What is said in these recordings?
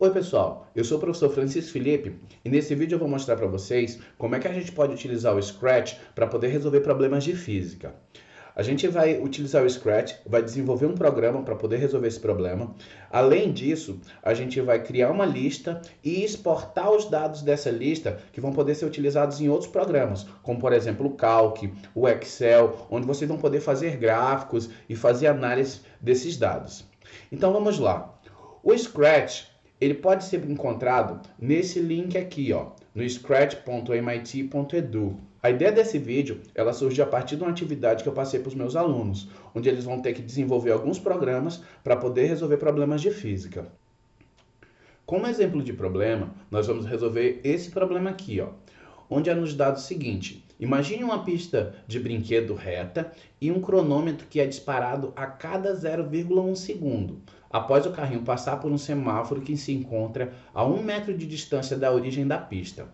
Oi pessoal, eu sou o professor Francisco Felipe e nesse vídeo eu vou mostrar para vocês como é que a gente pode utilizar o Scratch para poder resolver problemas de física. A gente vai utilizar o Scratch, vai desenvolver um programa para poder resolver esse problema. Além disso, a gente vai criar uma lista e exportar os dados dessa lista que vão poder ser utilizados em outros programas, como por exemplo o Calc, o Excel, onde vocês vão poder fazer gráficos e fazer análise desses dados. Então vamos lá. O Scratch ele pode ser encontrado nesse link aqui, ó, no scratch.mit.edu. A ideia desse vídeo, ela surgiu a partir de uma atividade que eu passei para os meus alunos, onde eles vão ter que desenvolver alguns programas para poder resolver problemas de física. Como exemplo de problema, nós vamos resolver esse problema aqui, ó, onde é nos dado o seguinte: imagine uma pista de brinquedo reta e um cronômetro que é disparado a cada 0,1 segundo, após o carrinho passar por um semáforo que se encontra a 1 metro de distância da origem da pista.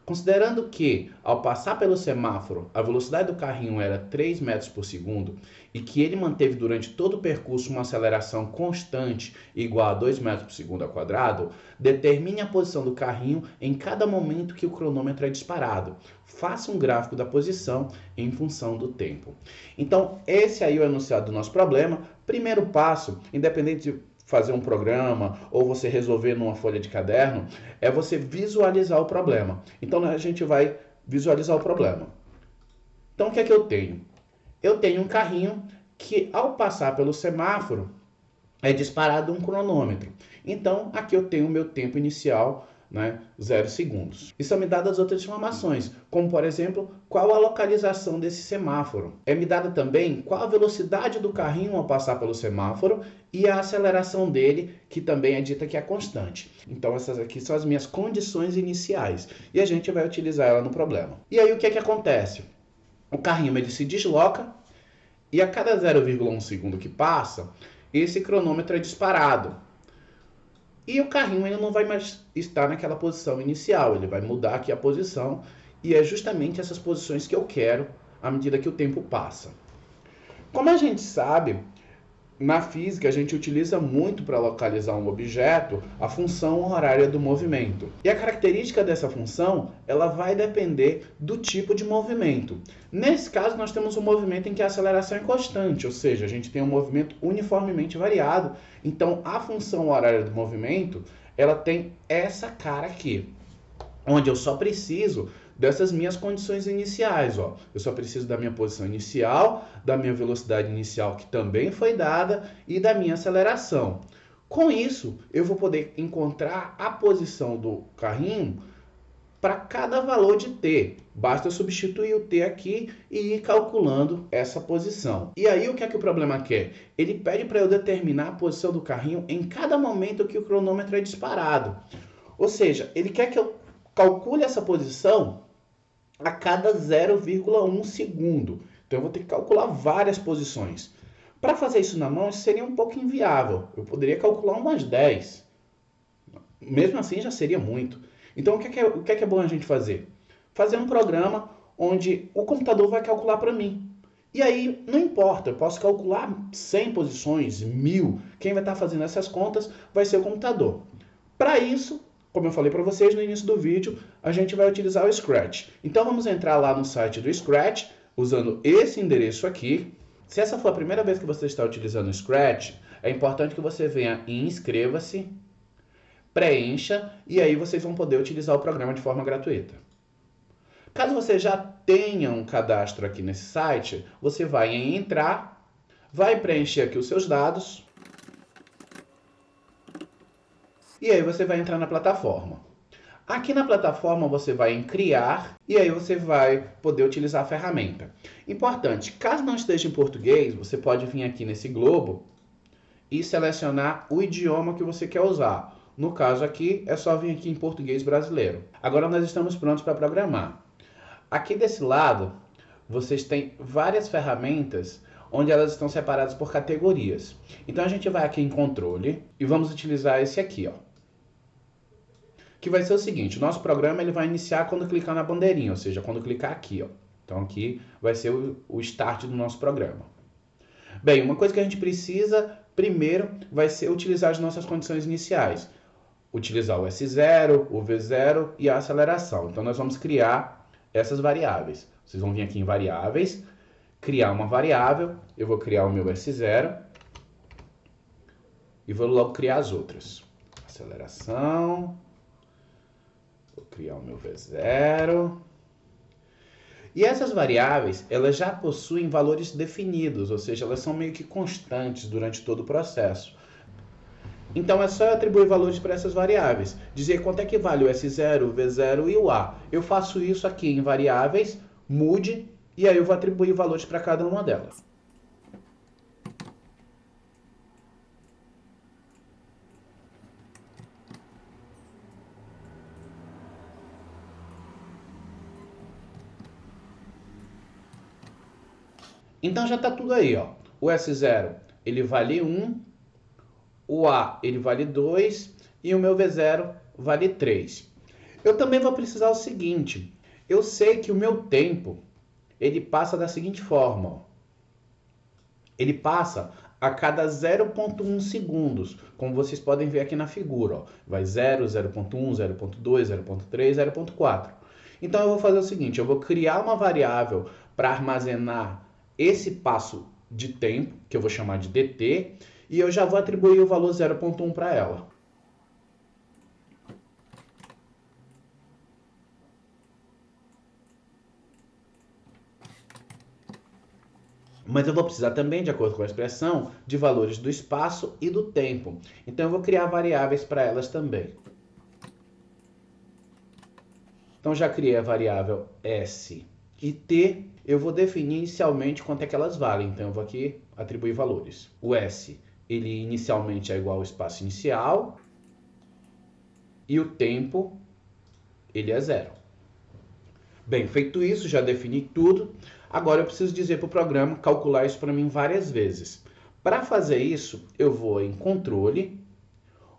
Considerando que, ao passar pelo semáforo, a velocidade do carrinho era 3 metros por segundo e que ele manteve durante todo o percurso uma aceleração constante igual a 2 metros por segundo ao quadrado, determine a posição do carrinho em cada momento que o cronômetro é disparado. Faça um gráfico da posição em função do tempo. Então, esse aí é o enunciado do nosso problema. Primeiro passo, independente de fazer um programa ou você resolver numa folha de caderno, é você visualizar o problema. Então a gente vai visualizar o problema. Então o que é que eu tenho? Eu tenho um carrinho que ao passar pelo semáforo é disparado um cronômetro. Então aqui eu tenho o meu tempo inicial, 0 segundos. E são me dadas outras informações, como por exemplo, qual a localização desse semáforo. É me dada também qual a velocidade do carrinho ao passar pelo semáforo e a aceleração dele, que também é dita que é constante. Então essas aqui são as minhas condições iniciais e a gente vai utilizar ela no problema. E aí o que é que acontece? O carrinho ele se desloca e a cada 0,1 segundo que passa, esse cronômetro é disparado. E o carrinho ele não vai mais estar naquela posição inicial, ele vai mudar aqui a posição e é justamente essas posições que eu quero à medida que o tempo passa. Como a gente sabe, na física a gente utiliza muito para localizar um objeto a função horária do movimento. E a característica dessa função ela vai depender do tipo de movimento. Nesse caso nós temos um movimento em que a aceleração é constante, ou seja, a gente tem um movimento uniformemente variado. Então a função horária do movimento ela tem essa cara aqui, onde eu só preciso dessas minhas condições iniciais, ó. Eu só preciso da minha posição inicial, da minha velocidade inicial que também foi dada e da minha aceleração. Com isso, eu vou poder encontrar a posição do carrinho para cada valor de t. Basta eu substituir o t aqui e ir calculando essa posição. E aí o que é que o problema quer? Ele pede para eu determinar a posição do carrinho em cada momento que o cronômetro é disparado. Ou seja, ele quer que eu calcule essa posição a cada 0,1 segundo. Então eu vou ter que calcular várias posições. Para fazer isso na mão, isso seria um pouco inviável. Eu poderia calcular umas 10. Mesmo assim já seria muito. Então o que é bom a gente fazer? Fazer um programa onde o computador vai calcular para mim. E aí não importa, eu posso calcular 100 posições, 1000. Quem vai estar fazendo essas contas vai ser o computador. Para isso, como eu falei para vocês no início do vídeo, a gente vai utilizar o Scratch. Então vamos entrar lá no site do Scratch, usando esse endereço aqui. Se essa for a primeira vez que você está utilizando o Scratch, é importante que você venha em Inscreva-se, preencha, e aí vocês vão poder utilizar o programa de forma gratuita. Caso você já tenha um cadastro aqui nesse site, você vai em Entrar, vai preencher aqui os seus dados, e aí você vai entrar na plataforma. Aqui na plataforma você vai em Criar e aí você vai poder utilizar a ferramenta. Importante, caso não esteja em português, você pode vir aqui nesse globo e selecionar o idioma que você quer usar. No caso aqui, é só vir aqui em português brasileiro. Agora nós estamos prontos para programar. Aqui desse lado, vocês têm várias ferramentas onde elas estão separadas por categorias. Então a gente vai aqui em Controle e vamos utilizar esse aqui, ó. Que vai ser o seguinte, o nosso programa ele vai iniciar quando clicar na bandeirinha, ou seja, quando clicar aqui, ó. Então aqui vai ser o start do nosso programa. Bem, uma coisa que a gente precisa primeiro vai ser utilizar as nossas condições iniciais. utilizar o S0, o V0 e a aceleração. Então nós vamos criar essas variáveis. Vocês vão vir aqui em variáveis, criar uma variável, eu vou criar o meu S0 e vou logo criar as outras. Aceleração, vou criar o meu V0. E essas variáveis, elas já possuem valores definidos, ou seja, elas são meio que constantes durante todo o processo. Então é só eu atribuir valores para essas variáveis, dizer quanto é que vale o S0, o V0 e o A. Eu faço isso aqui em variáveis, mude, e aí eu vou atribuir valores para cada uma delas. Então já está tudo aí, ó. O S0 ele vale 1, o A ele vale 2 e o meu V0 vale 3. Eu também vou precisar o seguinte, eu sei que o meu tempo ele passa da seguinte forma, ó. Ele passa a cada 0,1 segundos, como vocês podem ver aqui na figura, ó. Vai 0, 0,1, 0,2, 0,3, 0,4. Então eu vou fazer o seguinte, eu vou criar uma variável para armazenar esse passo de tempo, que eu vou chamar de dt, e eu já vou atribuir o valor 0,1 para ela. Mas eu vou precisar também, de acordo com a expressão, de valores do espaço e do tempo. Então eu vou criar variáveis para elas também. Então já criei a variável s e t. Eu vou definir inicialmente quanto é que elas valem. Então eu vou aqui atribuir valores. O s, ele inicialmente é igual ao espaço inicial. E o tempo, ele é 0. Bem, feito isso, já defini tudo. Agora eu preciso dizer para o programa calcular isso para mim várias vezes. Para fazer isso, eu vou em controle,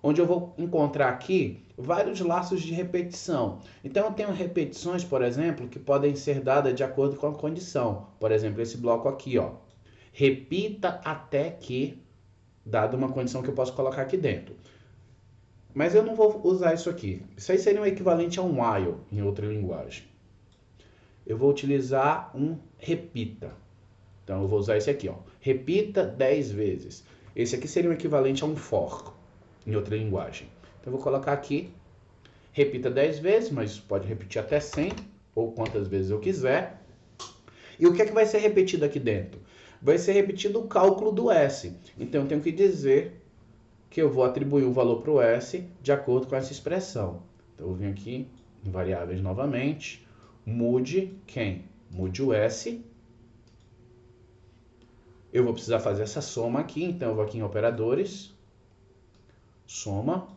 onde eu vou encontrar aqui vários laços de repetição. Então eu tenho repetições, por exemplo, que podem ser dadas de acordo com a condição. Por exemplo, esse bloco aqui, ó. Repita até que, dada uma condição que eu posso colocar aqui dentro. Mas eu não vou usar isso aqui. Isso aí seria um equivalente a um while em outra linguagem. Eu vou utilizar um repita. Então eu vou usar esse aqui, ó. Repita 10 vezes. Esse aqui seria um equivalente a um for em outra linguagem. Então eu vou colocar aqui, repita 10 vezes, mas pode repetir até 100, ou quantas vezes eu quiser. E o que é que vai ser repetido aqui dentro? Vai ser repetido o cálculo do S. Então eu tenho que dizer que eu vou atribuir o valor para o S de acordo com essa expressão. Então eu vou vir aqui em variáveis novamente, mude quem? Mude o S. Eu vou precisar fazer essa soma aqui, então eu vou aqui em operadores, soma.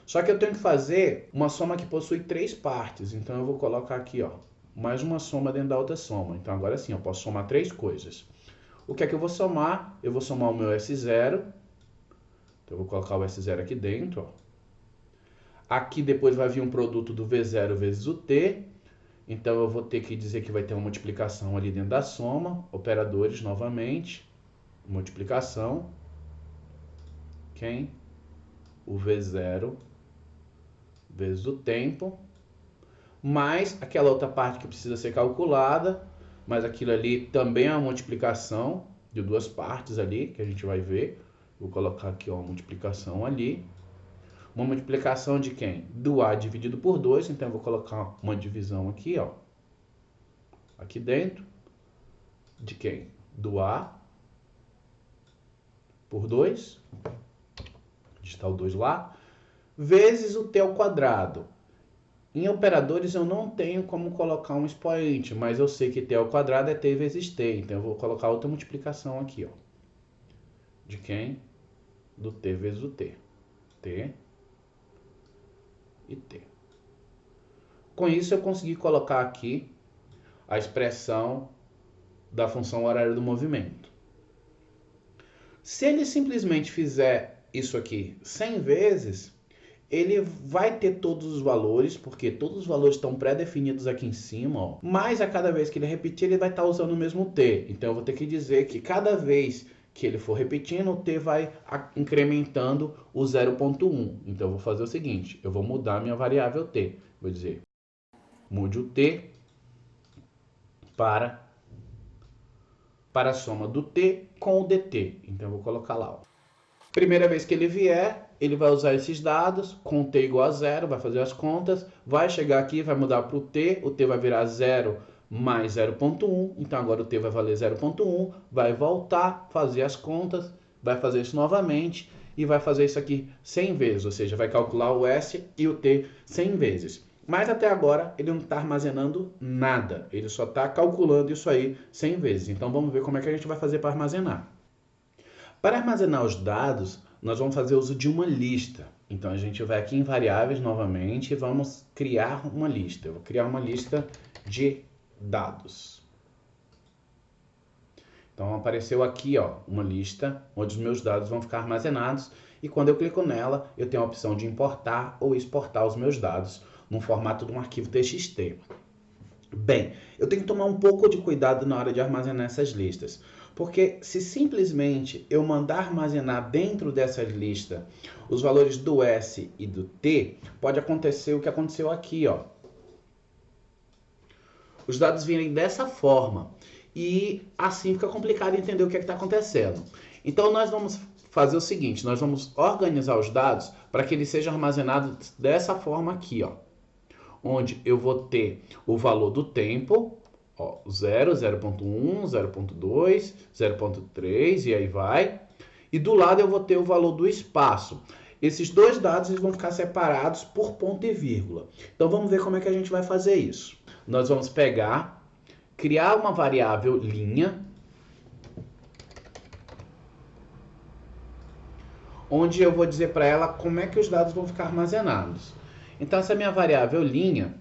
Só que eu tenho que fazer uma soma que possui 3 partes, então eu vou colocar aqui, ó, mais uma soma dentro da outra soma. Então agora sim, eu posso somar 3 coisas. O que é que eu vou somar? Eu vou somar o meu S0, então eu vou colocar o S0 aqui dentro, ó. Aqui depois vai vir um produto do V0 vezes o T, então eu vou ter que dizer que vai ter uma multiplicação ali dentro da soma, operadores novamente, multiplicação, quem? O V0 vezes o tempo, mais aquela outra parte que precisa ser calculada, mas aquilo ali também é uma multiplicação de 2 partes ali, que a gente vai ver. Vou colocar aqui, ó, uma multiplicação ali. Uma multiplicação de quem? Do A dividido por 2, então eu vou colocar uma divisão aqui, ó. Aqui dentro. De quem? Do A por 2. Digitar o 2 lá. Vezes o T ao quadrado. Em operadores eu não tenho como colocar um expoente, mas eu sei que T ao quadrado é T vezes T. Então eu vou colocar outra multiplicação aqui, ó. De quem? Do T vezes o T. T e T. Com isso eu consegui colocar aqui a expressão da função horária do movimento. Se ele simplesmente fizer isso aqui 100 vezes, ele vai ter todos os valores, porque todos os valores estão pré-definidos aqui em cima, ó. Mas a cada vez que ele repetir, ele vai estar usando o mesmo T. Então eu vou ter que dizer que cada vez que ele for repetindo, o t vai incrementando o 0,1. Então, eu vou fazer o seguinte, eu vou mudar a minha variável t. Vou dizer, mude o t para a soma do t com o dt. Então, eu vou colocar lá, ó. Primeira vez que ele vier, ele vai usar esses dados, com t igual a 0, vai fazer as contas, vai chegar aqui, vai mudar para o t vai virar 0 mais 0,1, então agora o t vai valer 0,1, vai voltar, fazer as contas, vai fazer isso novamente e vai fazer isso aqui 100 vezes, ou seja, vai calcular o s e o t 100 vezes. Mas até agora ele não está armazenando nada, ele só está calculando isso aí 100 vezes. Então vamos ver como é que a gente vai fazer para armazenar. Para armazenar os dados, nós vamos fazer uso de uma lista. Então a gente vai aqui em variáveis novamente e vamos criar uma lista. Eu vou criar uma lista de dados. Então apareceu aqui, ó, uma lista onde os meus dados vão ficar armazenados e quando eu clico nela, eu tenho a opção de importar ou exportar os meus dados no formato de um arquivo TXT. Bem, eu tenho que tomar um pouco de cuidado na hora de armazenar essas listas, porque se simplesmente eu mandar armazenar dentro dessa lista os valores do S e do T, pode acontecer o que aconteceu aqui, ó. Os dados virem dessa forma e assim fica complicado entender o que está acontecendo. Então nós vamos fazer o seguinte, nós vamos organizar os dados para que eles sejam armazenados dessa forma aqui, ó, onde eu vou ter o valor do tempo, ó, 0, 0.1, 0.2, 0.3 e aí vai. E do lado eu vou ter o valor do espaço. Esses dois dados eles vão ficar separados por ponto e vírgula. Então vamos ver como é que a gente vai fazer isso. Nós vamos pegar, criar uma variável linha, onde eu vou dizer para ela como é que os dados vão ficar armazenados. Então essa minha variável linha,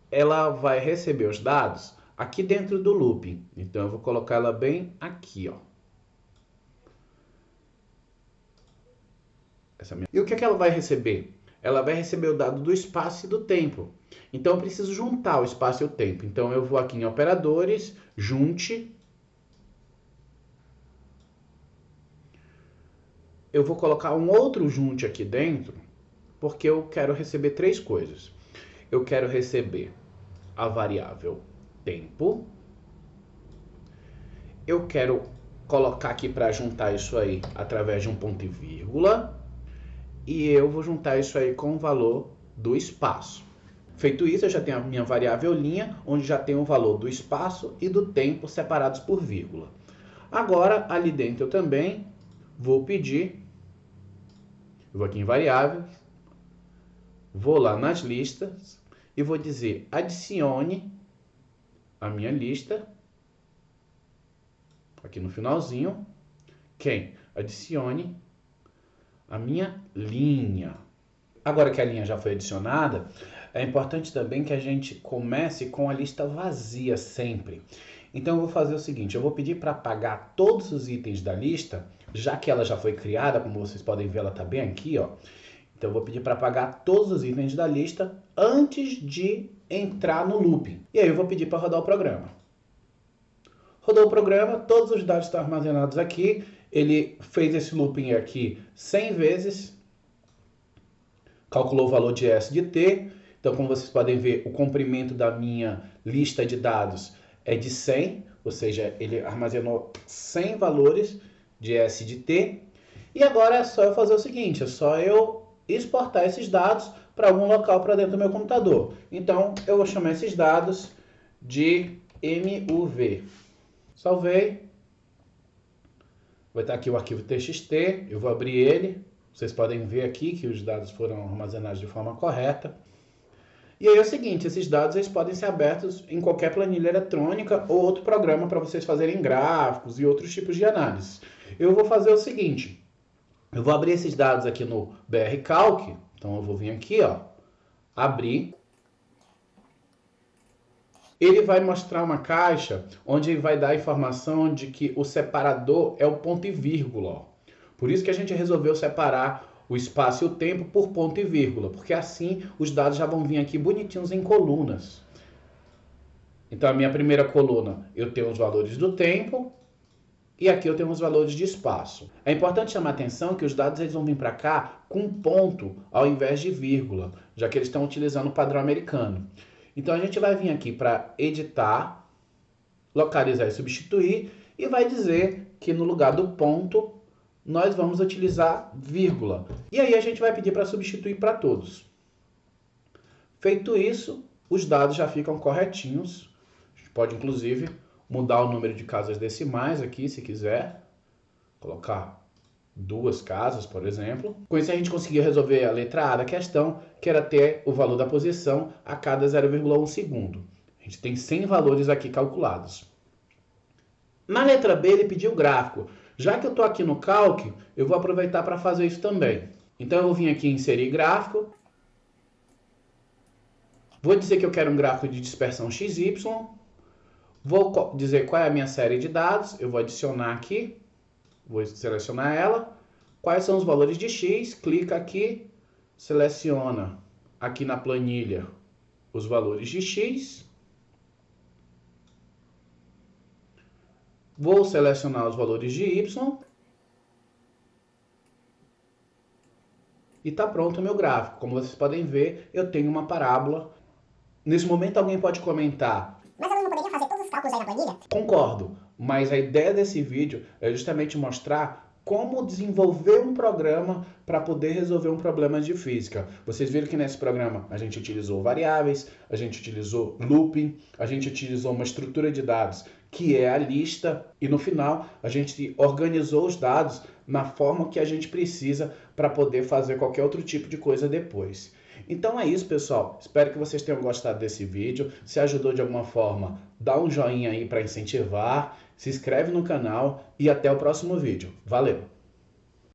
ela vai receber os dados aqui dentro do looping. Então eu vou colocar ela bem aqui, ó. E o que é que ela vai receber? Ela vai receber o dado do espaço e do tempo. Então eu preciso juntar o espaço e o tempo. Então eu vou aqui em operadores, junte. Eu vou colocar um outro junte aqui dentro, porque eu quero receber três coisas. Eu quero receber a variável tempo. Eu quero colocar aqui para juntar isso aí através de um ponto e vírgula. E eu vou juntar isso aí com o valor do espaço. Feito isso, eu já tenho a minha variável linha, onde já tem o valor do espaço e do tempo separados por vírgula. Agora, ali dentro eu também vou pedir, eu vou aqui em variáveis, vou lá nas listas e vou dizer adicione a minha lista, aqui no finalzinho, quem? Adicione a minha linha. Agora que a linha já foi adicionada, é importante também que a gente comece com a lista vazia sempre. Então eu vou fazer o seguinte, eu vou pedir para apagar todos os itens da lista, já que ela já foi criada, como vocês podem ver, ela está bem aqui, ó. Então eu vou pedir para apagar todos os itens da lista antes de entrar no looping. E aí eu vou pedir para rodar o programa. Rodou o programa, todos os dados estão armazenados aqui. Ele fez esse looping aqui 100 vezes, calculou o valor de S de T. Então, como vocês podem ver, o comprimento da minha lista de dados é de 100, ou seja, ele armazenou 100 valores de S de T. E agora é só eu fazer o seguinte, é só eu exportar esses dados para algum local para dentro do meu computador. Então, eu vou chamar esses dados de MUV. Salvei. Vai estar aqui o arquivo TXT, eu vou abrir ele. Vocês podem ver aqui que os dados foram armazenados de forma correta. E aí é o seguinte, esses dados eles podem ser abertos em qualquer planilha eletrônica ou outro programa para vocês fazerem gráficos e outros tipos de análise. Eu vou fazer o seguinte, eu vou abrir esses dados aqui no BR Calc, então eu vou vir aqui, ó, abrir. Ele vai mostrar uma caixa onde ele vai dar a informação de que o separador é o ponto e vírgula. Ó. Por isso que a gente resolveu separar o espaço e o tempo por ponto e vírgula, porque assim os dados já vão vir aqui bonitinhos em colunas. Então a minha primeira coluna eu tenho os valores do tempo E aqui eu tenho os valores de espaço. É importante chamar a atenção que os dados eles vão vir para cá com ponto ao invés de vírgula, já que eles estão utilizando o padrão americano. Então a gente vai vir aqui para editar, localizar e substituir, e vai dizer que no lugar do ponto nós vamos utilizar vírgula. E aí a gente vai pedir para substituir para todos. Feito isso, os dados já ficam corretinhos. A gente pode inclusive mudar o número de casas decimais aqui, se quiser. Colocar 2 casas, por exemplo. Com isso a gente conseguiu resolver a letra A da questão, que era ter o valor da posição a cada 0,1 segundo. A gente tem 100 valores aqui calculados. Na letra B ele pediu o gráfico. Já que eu estou aqui no Calc, eu vou aproveitar para fazer isso também. Então eu vou vir aqui em inserir gráfico. Vou dizer que eu quero um gráfico de dispersão XY. Vou dizer qual é a minha série de dados. Eu vou adicionar aqui. Vou selecionar ela. Quais são os valores de X? Clica aqui. Seleciona aqui na planilha os valores de X. Vou selecionar os valores de Y. E está pronto o meu gráfico. Como vocês podem ver, eu tenho uma parábola. Nesse momento alguém pode comentar: mas eu não poderia fazer todos os cálculos aí na planilha? Concordo, mas a ideia desse vídeo é justamente mostrar como desenvolver um programa para poder resolver um problema de física. Vocês viram que nesse programa a gente utilizou variáveis, a gente utilizou looping, a gente utilizou uma estrutura de dados que é a lista e no final a gente organizou os dados na forma que a gente precisa para poder fazer qualquer outro tipo de coisa depois. Então é isso, pessoal. Espero que vocês tenham gostado desse vídeo. Se ajudou de alguma forma, dá um joinha aí para incentivar, se inscreve no canal e até o próximo vídeo. Valeu!